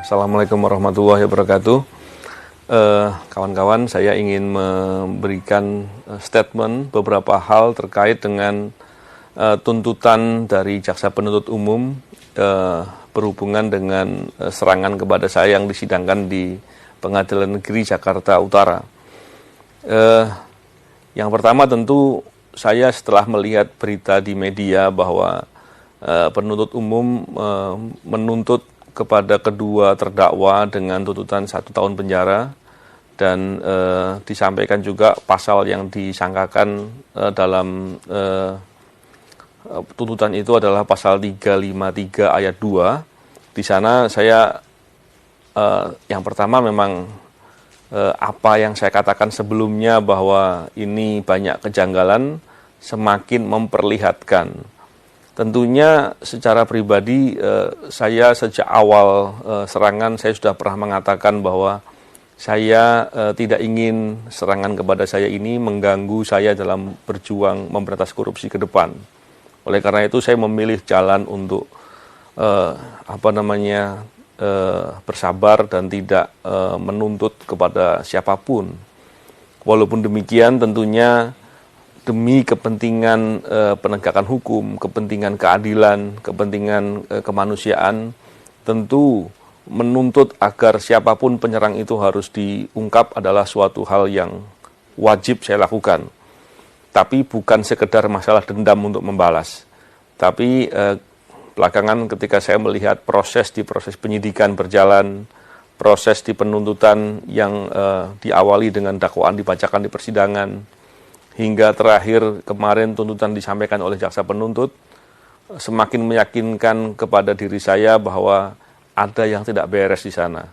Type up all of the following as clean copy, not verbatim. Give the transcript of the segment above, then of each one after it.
Assalamualaikum warahmatullahi wabarakatuh. Kawan-kawan, saya ingin memberikan statement beberapa hal terkait dengan tuntutan dari jaksa penuntut umum berhubungan dengan serangan kepada saya yang disidangkan di Pengadilan Negeri Jakarta Utara. Yang pertama tentu saya setelah melihat berita di media bahwa penuntut umum menuntut kepada kedua terdakwa dengan tuntutan 1 tahun penjara dan disampaikan juga pasal yang disangkakan dalam tuntutan itu adalah pasal 353 ayat 2. Di sana saya yang pertama memang apa yang saya katakan sebelumnya bahwa ini banyak kejanggalan semakin memperlihatkan. Tentunya secara pribadi saya sejak awal serangan saya sudah pernah mengatakan bahwa saya tidak ingin serangan kepada saya ini mengganggu saya dalam berjuang memberantas korupsi ke depan. Oleh karena itu saya memilih jalan untuk bersabar dan tidak menuntut kepada siapapun. Walaupun demikian tentunya demi kepentingan penegakan hukum, kepentingan keadilan, kepentingan kemanusiaan, tentu menuntut agar siapapun penyerang itu harus diungkap adalah suatu hal yang wajib saya lakukan. Tapi bukan sekedar masalah dendam untuk membalas. Tapi belakangan ketika saya melihat proses penyidikan berjalan, proses di penuntutan yang diawali dengan dakwaan dibacakan di persidangan, hingga terakhir kemarin tuntutan disampaikan oleh jaksa penuntut, semakin meyakinkan kepada diri saya bahwa ada yang tidak beres di sana.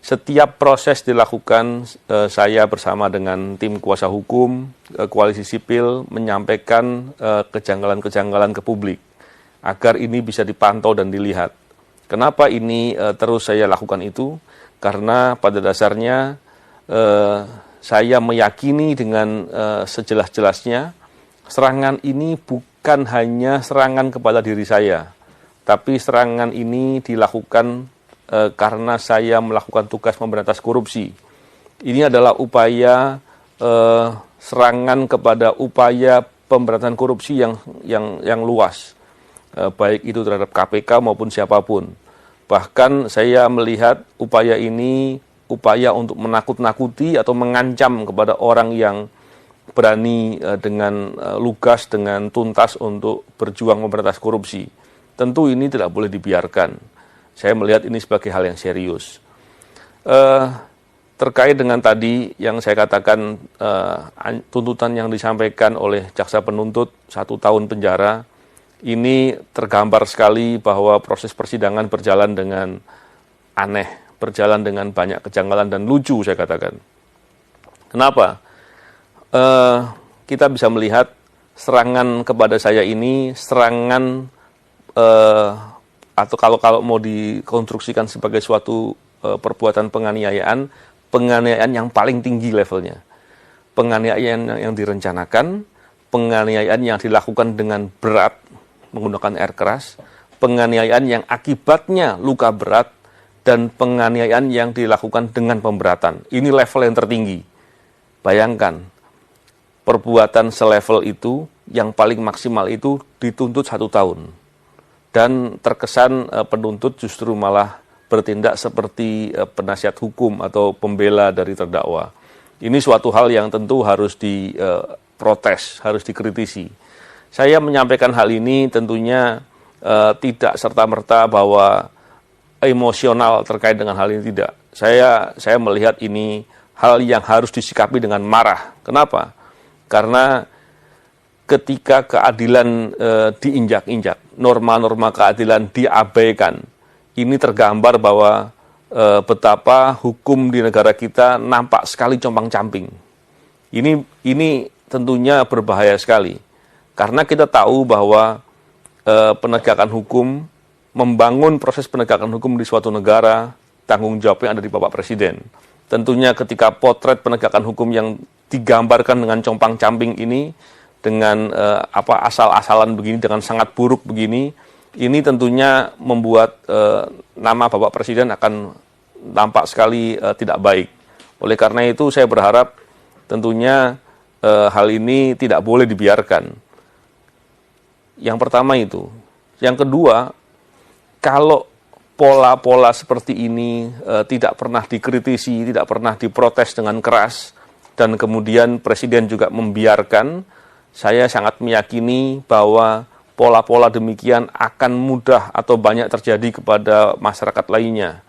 Setiap proses dilakukan, saya bersama dengan tim kuasa hukum, koalisi sipil, menyampaikan kejanggalan-kejanggalan ke publik, agar ini bisa dipantau dan dilihat. Kenapa ini terus saya lakukan itu? Karena pada dasarnya saya meyakini dengan sejelas-jelasnya serangan ini bukan hanya serangan kepada diri saya, tapi serangan ini dilakukan karena saya melakukan tugas memberantas korupsi. Ini adalah upaya serangan kepada upaya pemberantasan korupsi yang luas, baik itu terhadap KPK maupun siapapun. Bahkan saya melihat upaya ini upaya untuk menakut-nakuti atau mengancam kepada orang yang berani dengan lugas, dengan tuntas untuk berjuang memberantas korupsi. Tentu ini tidak boleh dibiarkan. Saya melihat ini sebagai hal yang serius. Terkait dengan tadi yang saya katakan tuntutan yang disampaikan oleh jaksa penuntut 1 tahun penjara, ini tergambar sekali bahwa proses persidangan berjalan dengan aneh, berjalan dengan banyak kejanggalan dan lucu saya katakan. Kenapa? Kita bisa melihat serangan kepada saya ini serangan atau kalau mau dikonstruksikan sebagai suatu perbuatan penganiayaan yang paling tinggi levelnya. Penganiayaan yang direncanakan, penganiayaan yang dilakukan dengan berat menggunakan air keras, penganiayaan yang akibatnya luka berat, dan penganiayaan yang dilakukan dengan pemberatan. Ini level yang tertinggi. Bayangkan, perbuatan selevel itu, yang paling maksimal itu dituntut 1 tahun. Dan terkesan penuntut justru malah bertindak seperti penasihat hukum atau pembela dari terdakwa. Ini suatu hal yang tentu harus diprotes, harus dikritisi. Saya menyampaikan hal ini tentunya tidak serta-merta bahwa emosional terkait dengan hal ini, tidak. Saya melihat ini hal yang harus disikapi dengan marah. Kenapa? Karena ketika keadilan diinjak-injak, norma-norma keadilan diabaikan, ini tergambar bahwa betapa hukum di negara kita nampak sekali compang-camping. Ini tentunya berbahaya sekali. Karena kita tahu bahwa penegakan hukum, membangun proses penegakan hukum di suatu negara, tanggung jawabnya ada di Bapak Presiden. Tentunya ketika potret penegakan hukum yang digambarkan dengan compang-camping ini, dengan asal-asalan begini, dengan sangat buruk begini, ini tentunya membuat nama Bapak Presiden akan tampak sekali tidak baik. Oleh karena itu saya berharap tentunya hal ini tidak boleh dibiarkan. Yang pertama itu. Yang kedua, kalau pola-pola seperti ini tidak pernah dikritisi, tidak pernah diprotes dengan keras, dan kemudian Presiden juga membiarkan, saya sangat meyakini bahwa pola-pola demikian akan mudah atau banyak terjadi kepada masyarakat lainnya.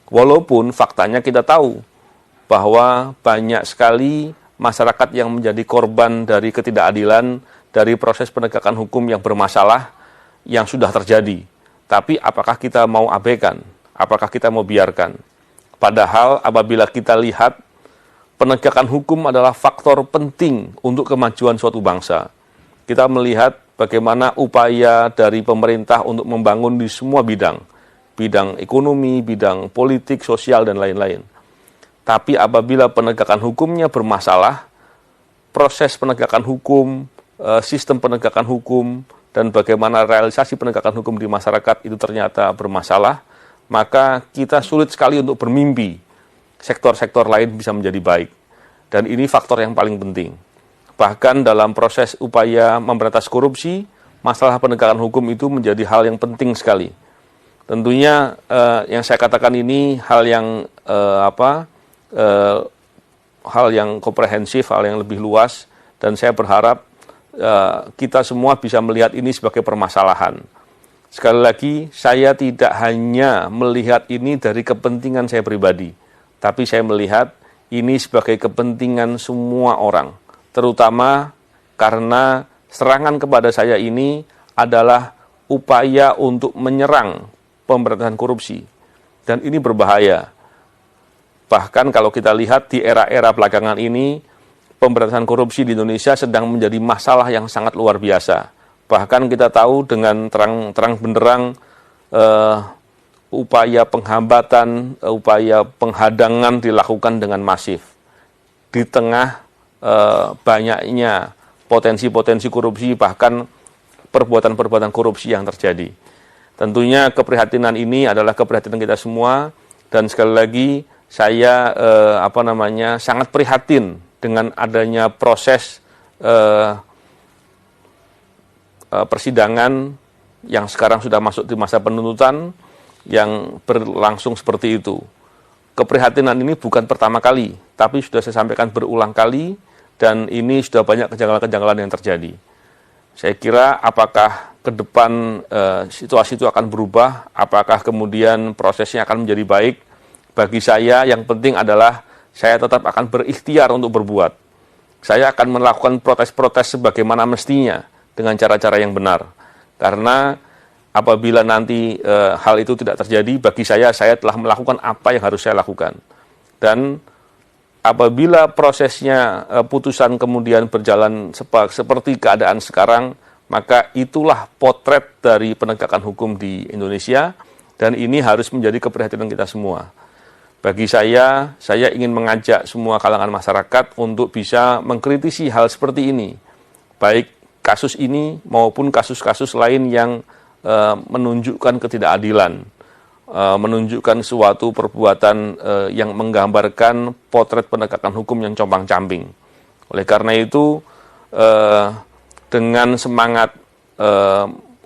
Walaupun faktanya kita tahu bahwa banyak sekali masyarakat yang menjadi korban dari ketidakadilan, dari proses penegakan hukum yang bermasalah yang sudah terjadi. Tapi apakah kita mau abaikan? Apakah kita mau biarkan? Padahal apabila kita lihat penegakan hukum adalah faktor penting untuk kemajuan suatu bangsa. Kita melihat bagaimana upaya dari pemerintah untuk membangun di semua bidang. Bidang ekonomi, bidang politik, sosial, dan lain-lain. Tapi apabila penegakan hukumnya bermasalah, proses penegakan hukum, sistem penegakan hukum, dan bagaimana realisasi penegakan hukum di masyarakat itu ternyata bermasalah, maka kita sulit sekali untuk bermimpi sektor-sektor lain bisa menjadi baik. Dan ini faktor yang paling penting. Bahkan dalam proses upaya memberantas korupsi, masalah penegakan hukum itu menjadi hal yang penting sekali. Tentunya yang saya katakan ini hal yang hal yang komprehensif, hal yang lebih luas, dan saya berharap kita semua bisa melihat ini sebagai permasalahan. Sekali lagi, saya tidak hanya melihat ini dari kepentingan saya pribadi, tapi saya melihat ini sebagai kepentingan semua orang, terutama karena serangan kepada saya ini adalah upaya untuk menyerang pemberantasan korupsi, dan ini berbahaya. Bahkan kalau kita lihat di era-era belakangan ini, pemberantasan korupsi di Indonesia sedang menjadi masalah yang sangat luar biasa. Bahkan kita tahu dengan terang benderang upaya penghambatan, upaya penghadangan dilakukan dengan masif. Di tengah banyaknya potensi-potensi korupsi, bahkan perbuatan-perbuatan korupsi yang terjadi. Tentunya keprihatinan ini adalah keprihatinan kita semua, dan sekali lagi saya sangat prihatin dengan adanya proses persidangan yang sekarang sudah masuk di masa penuntutan yang berlangsung seperti itu. Keprihatinan ini bukan pertama kali, tapi sudah saya sampaikan berulang kali, dan ini sudah banyak kejanggalan-kejanggalan yang terjadi. Saya kira apakah ke depan situasi itu akan berubah, apakah kemudian prosesnya akan menjadi baik, bagi saya yang penting adalah saya tetap akan berikhtiar untuk berbuat. Saya akan melakukan protes-protes sebagaimana mestinya dengan cara-cara yang benar. Karena apabila nanti hal itu tidak terjadi, bagi saya telah melakukan apa yang harus saya lakukan. Dan apabila prosesnya putusan kemudian berjalan seperti keadaan sekarang, maka itulah potret dari penegakan hukum di Indonesia, dan ini harus menjadi keprihatinan kita semua. Bagi saya ingin mengajak semua kalangan masyarakat untuk bisa mengkritisi hal seperti ini, baik kasus ini maupun kasus-kasus lain yang menunjukkan ketidakadilan, menunjukkan suatu perbuatan yang menggambarkan potret penegakan hukum yang compang-camping. Oleh karena itu, dengan semangat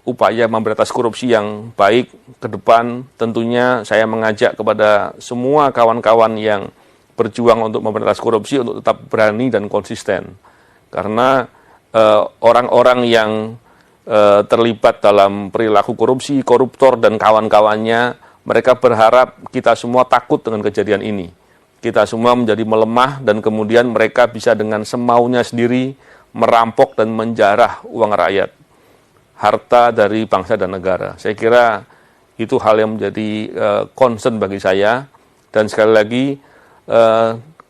upaya memberantas korupsi yang baik ke depan, tentunya saya mengajak kepada semua kawan-kawan yang berjuang untuk memberantas korupsi untuk tetap berani dan konsisten. Karena orang-orang yang terlibat dalam perilaku korupsi, koruptor dan kawan-kawannya, mereka berharap kita semua takut dengan kejadian ini. Kita semua menjadi melemah dan kemudian mereka bisa dengan semaunya sendiri merampok dan menjarah uang rakyat, harta dari bangsa dan negara. Saya kira itu hal yang menjadi concern bagi saya, dan sekali lagi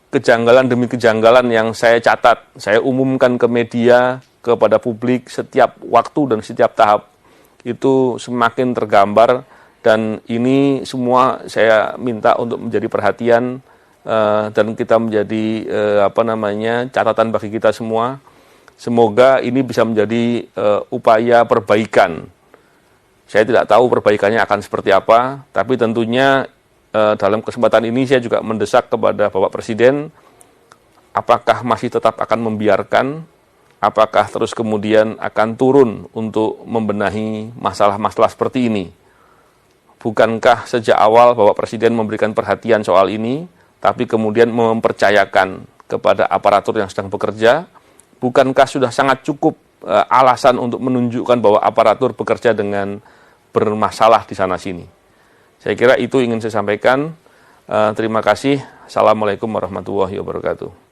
kejanggalan demi kejanggalan yang saya catat, saya umumkan ke media, kepada publik setiap waktu dan setiap tahap, itu semakin tergambar, dan ini semua saya minta untuk menjadi perhatian dan kita menjadi catatan bagi kita semua. Semoga ini bisa menjadi upaya perbaikan Saya tidak tahu perbaikannya akan seperti apa, tapi tentunya dalam kesempatan ini saya juga mendesak kepada Bapak Presiden, apakah masih tetap akan membiarkan, apakah terus kemudian akan turun untuk membenahi masalah-masalah seperti ini. Bukankah sejak awal Bapak Presiden memberikan perhatian soal ini, tapi kemudian mempercayakan kepada aparatur yang sedang bekerja? Bukankah sudah sangat cukup alasan untuk menunjukkan bahwa aparatur bekerja dengan bermasalah di sana-sini? Saya kira itu ingin saya sampaikan. Terima kasih. Assalamualaikum warahmatullahi wabarakatuh.